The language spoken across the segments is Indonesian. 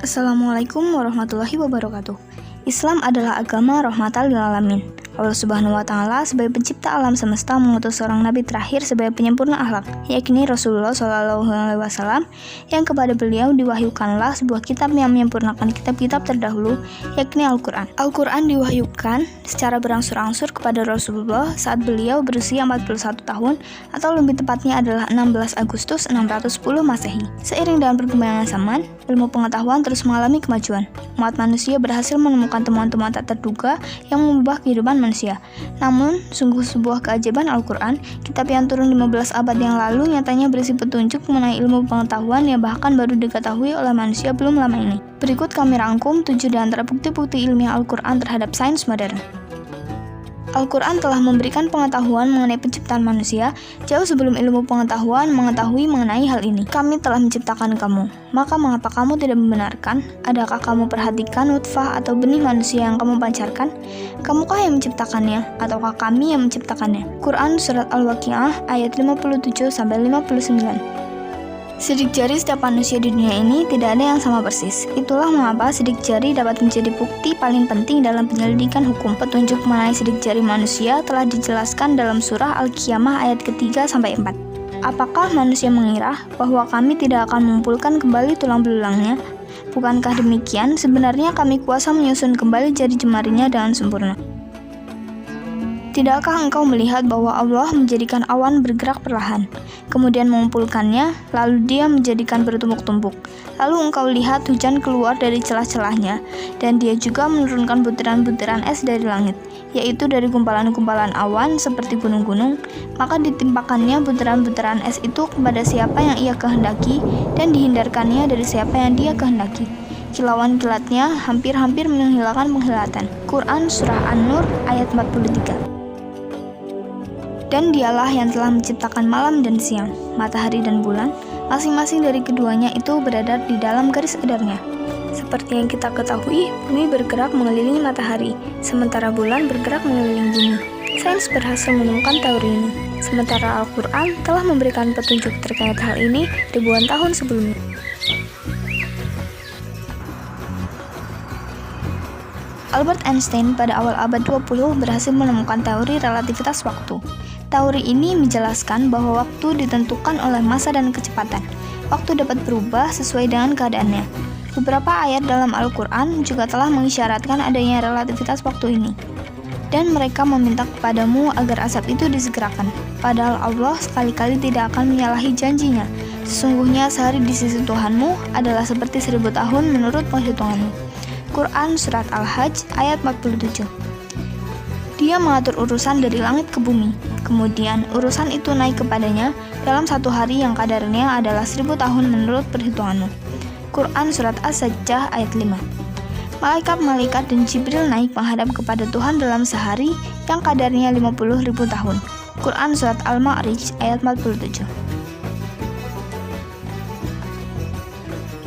Assalamualaikum warahmatullahi wabarakatuh. Islam adalah agama rahmatan lil alamin. Allah Subhanahu wa Ta'ala sebagai pencipta alam semesta mengutus seorang nabi terakhir sebagai penyempurna akhlak, yakni Rasulullah SAW, yang kepada beliau diwahyukanlah sebuah kitab yang menyempurnakan kitab-kitab terdahulu, yakni Al-Quran. Al-Quran diwahyukan secara berangsur-angsur kepada Rasulullah saat beliau berusia 41 tahun, atau lebih tepatnya adalah 16 Agustus 610 Masehi. Seiring dengan perkembangan zaman, ilmu pengetahuan terus mengalami kemajuan. Umat manusia berhasil menemukan temuan-temuan tak terduga yang mengubah kehidupan manusia. Namun, sungguh sebuah keajaiban Al-Quran, kitab yang turun 15 abad yang lalu nyatanya berisi petunjuk mengenai ilmu pengetahuan yang bahkan baru diketahui oleh manusia belum lama ini. Berikut kami rangkum 7 di antara bukti-bukti ilmiah Al-Quran terhadap sains modern. Al-Quran telah memberikan pengetahuan mengenai penciptaan manusia jauh sebelum ilmu pengetahuan mengetahui mengenai hal ini. Kami telah menciptakan kamu, maka mengapa kamu tidak membenarkan? Adakah kamu perhatikan nutfah atau benih manusia yang kamu pancarkan? Kamukah yang menciptakannya, ataukah kami yang menciptakannya? Quran Surat Al-Waqiah ayat 57-59. Sidik jari setiap manusia di dunia ini tidak ada yang sama persis. Itulah mengapa sidik jari dapat menjadi bukti paling penting dalam penyelidikan hukum. Petunjuk mengenai sidik jari manusia telah dijelaskan dalam surah Al-Qiyamah ayat ke-3-4. Apakah manusia mengira bahwa kami tidak akan mengumpulkan kembali tulang belulangnya? Bukankah demikian, sebenarnya kami kuasa menyusun kembali jari jemarinya dengan sempurna. Tidakkah engkau melihat bahwa Allah menjadikan awan bergerak perlahan, kemudian mengumpulkannya, lalu dia menjadikan bertumpuk-tumpuk. Lalu engkau lihat hujan keluar dari celah-celahnya, dan dia juga menurunkan butiran-butiran es dari langit, yaitu dari gumpalan-gumpalan awan seperti gunung-gunung. Maka ditimpakannya butiran-butiran es itu kepada siapa yang ia kehendaki, dan dihindarkannya dari siapa yang dia kehendaki. Kilauan kilatnya hampir-hampir menghilangkan penglihatan. Quran Surah An-Nur ayat 43. Dan dialah yang telah menciptakan malam dan siang, matahari dan bulan, masing-masing dari keduanya itu berada di dalam garis edarnya. Seperti yang kita ketahui, bumi bergerak mengelilingi matahari, sementara bulan bergerak mengelilingi bumi. Sains berhasil menemukan teori ini, sementara Al-Quran telah memberikan petunjuk terkait hal ini ribuan tahun sebelumnya. Albert Einstein pada awal abad 20 berhasil menemukan teori relativitas waktu. Teori ini menjelaskan bahwa waktu ditentukan oleh massa dan kecepatan. Waktu dapat berubah sesuai dengan keadaannya. Beberapa ayat dalam Al-Quran juga telah mengisyaratkan adanya relativitas waktu ini. Dan mereka meminta kepadamu agar azab itu disegerakan. Padahal Allah sekali-kali tidak akan menyalahi janjinya. Sesungguhnya sehari di sisi Tuhanmu adalah seperti 1000 tahun menurut perhitunganmu. Quran Surat Al-Hajj ayat 47. Dia mengatur urusan dari langit ke bumi, kemudian urusan itu naik kepadanya dalam satu hari yang kadarnya adalah 1000 tahun menurut perhitunganmu. Quran Surat As-Sajdah ayat 5. Malaikat-malaikat dan Jibril naik menghadap kepada Tuhan dalam sehari yang kadarnya 50.000 tahun. Quran Surat Al-Ma'rij ayat 47.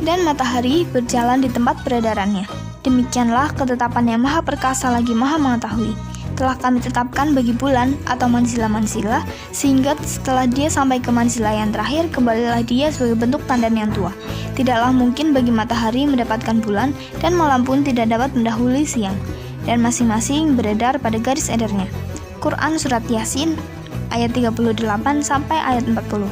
Dan matahari berjalan di tempat peredarannya. Demikianlah ketetapan yang maha perkasa lagi maha mengetahui. Telah kami tetapkan bagi bulan atau manzila-manzila, sehingga setelah dia sampai ke manzila yang terakhir, kembalilah dia sebagai bentuk tandan yang tua. Tidaklah mungkin bagi matahari mendapatkan bulan, dan malam pun tidak dapat mendahului siang. Dan masing-masing beredar pada garis edarnya. Quran Surat Yasin ayat 38 sampai ayat 40.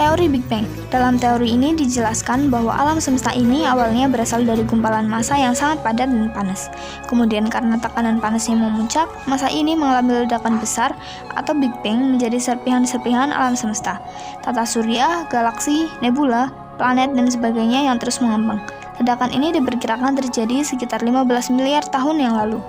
Teori Big Bang. Dalam teori ini dijelaskan bahwa alam semesta ini awalnya berasal dari gumpalan massa yang sangat padat dan panas. Kemudian karena tekanan panasnya memuncak, massa ini mengalami ledakan besar atau Big Bang menjadi serpihan-serpihan alam semesta. Tata surya, galaksi, nebula, planet, dan sebagainya yang terus mengembang. Ledakan ini diperkirakan terjadi sekitar 15 miliar tahun yang lalu.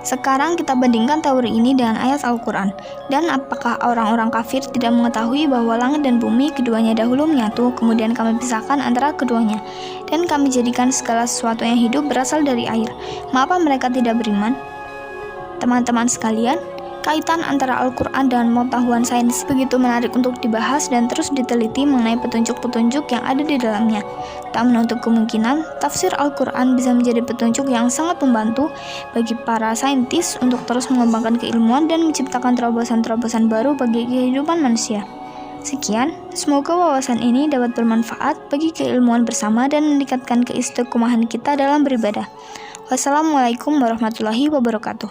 Sekarang kita bandingkan teori ini dengan ayat Al-Quran. Dan apakah orang-orang kafir tidak mengetahui bahwa langit dan bumi keduanya dahulu menyatu, kemudian kami pisahkan antara keduanya, dan kami jadikan segala sesuatu yang hidup berasal dari air? Mengapa mereka tidak beriman? Teman-teman sekalian, kaitan antara Al-Quran dan pengetahuan sains begitu menarik untuk dibahas dan terus diteliti mengenai petunjuk-petunjuk yang ada di dalamnya. Tak menutup kemungkinan, tafsir Al-Quran bisa menjadi petunjuk yang sangat membantu bagi para saintis untuk terus mengembangkan keilmuan dan menciptakan terobosan-terobosan baru bagi kehidupan manusia. Sekian, semoga wawasan ini dapat bermanfaat bagi keilmuan bersama dan meningkatkan keistiqomahan kita dalam beribadah. Wassalamualaikum warahmatullahi wabarakatuh.